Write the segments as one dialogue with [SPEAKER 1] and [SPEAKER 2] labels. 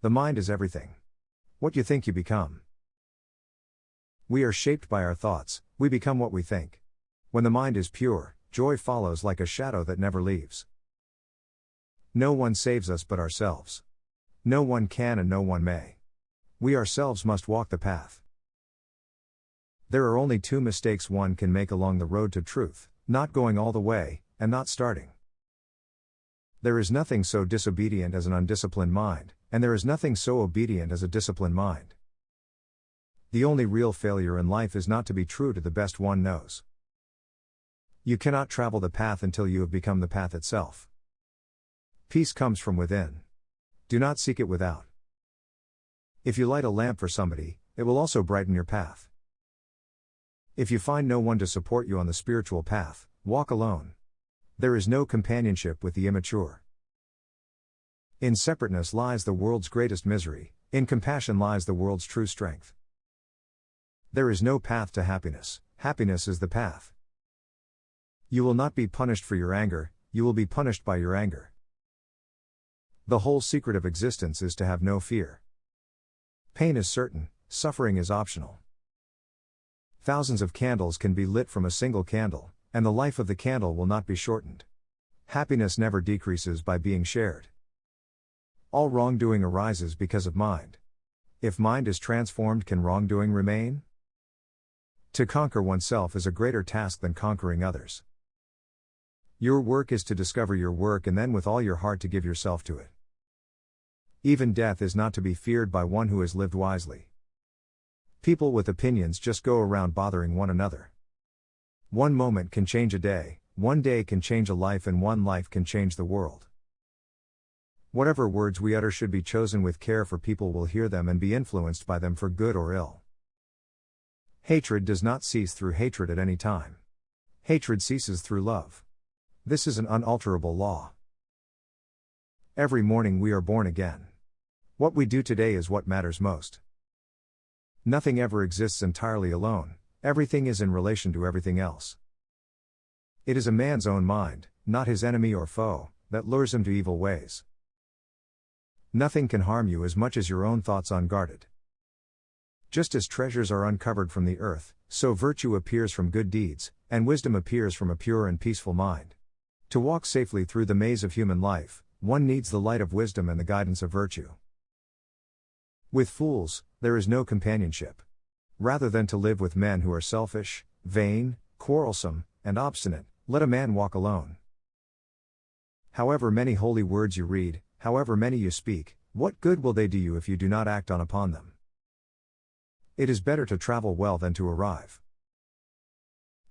[SPEAKER 1] The mind is everything. What you think you become. We are shaped by our thoughts, we become what we think. When the mind is pure, joy follows like a shadow that never leaves. No one saves us but ourselves. No one can and no one may. We ourselves must walk the path. There are only two mistakes one can make along the road to truth: not going all the way, and not starting. There is nothing so disobedient as an undisciplined mind, and there is nothing so obedient as a disciplined mind. The only real failure in life is not to be true to the best one knows. You cannot travel the path until you have become the path itself. Peace comes from within. Do not seek it without. If you light a lamp for somebody, it will also brighten your path. If you find no one to support you on the spiritual path, walk alone. There is no companionship with the immature. In separateness lies the world's greatest misery, in compassion lies the world's true strength. There is no path to happiness, happiness is the path. You will not be punished for your anger, you will be punished by your anger. The whole secret of existence is to have no fear. Pain is certain, suffering is optional. Thousands of candles can be lit from a single candle, and the life of the candle will not be shortened. Happiness never decreases by being shared. All wrongdoing arises because of mind. If mind is transformed, can wrongdoing remain? To conquer oneself is a greater task than conquering others. Your work is to discover your work and then with all your heart to give yourself to it. Even death is not to be feared by one who has lived wisely. People with opinions just go around bothering one another. One moment can change a day, one day can change a life, and one life can change the world. Whatever words we utter should be chosen with care, for people will hear them and be influenced by them for good or ill. Hatred does not cease through hatred at any time. Hatred ceases through love. This is an unalterable law. Every morning we are born again. What we do today is what matters most. Nothing ever exists entirely alone, everything is in relation to everything else. It is a man's own mind, not his enemy or foe, that lures him to evil ways. Nothing can harm you as much as your own thoughts unguarded. Just as treasures are uncovered from the earth, so virtue appears from good deeds, and wisdom appears from a pure and peaceful mind. To walk safely through the maze of human life, one needs the light of wisdom and the guidance of virtue. With fools, there is no companionship. Rather than to live with men who are selfish, vain, quarrelsome, and obstinate, let a man walk alone. However many holy words you read, however many you speak, what good will they do you if you do not act on upon them? It is better to travel well than to arrive.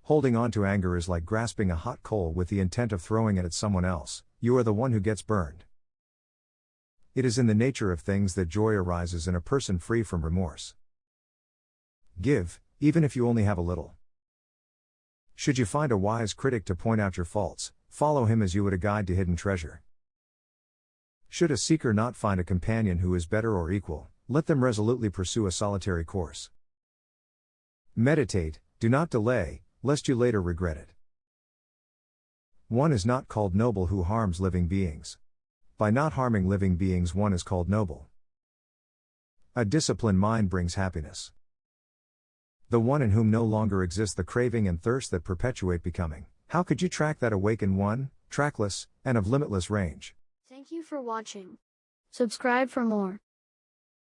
[SPEAKER 1] Holding on to anger is like grasping a hot coal with the intent of throwing it at someone else. You are the one who gets burned. It is in the nature of things that joy arises in a person free from remorse. Give, even if you only have a little. Should you find a wise critic to point out your faults, follow him as you would a guide to hidden treasure. Should a seeker not find a companion who is better or equal, let them resolutely pursue a solitary course. Meditate, do not delay, lest you later regret it. One is not called noble who harms living beings. By not harming living beings one is called noble. A disciplined mind brings happiness. The one in whom no longer exists the craving and thirst that perpetuate becoming. How could you track that awakened one, trackless, and of limitless range?
[SPEAKER 2] Thank you for watching. Subscribe for more.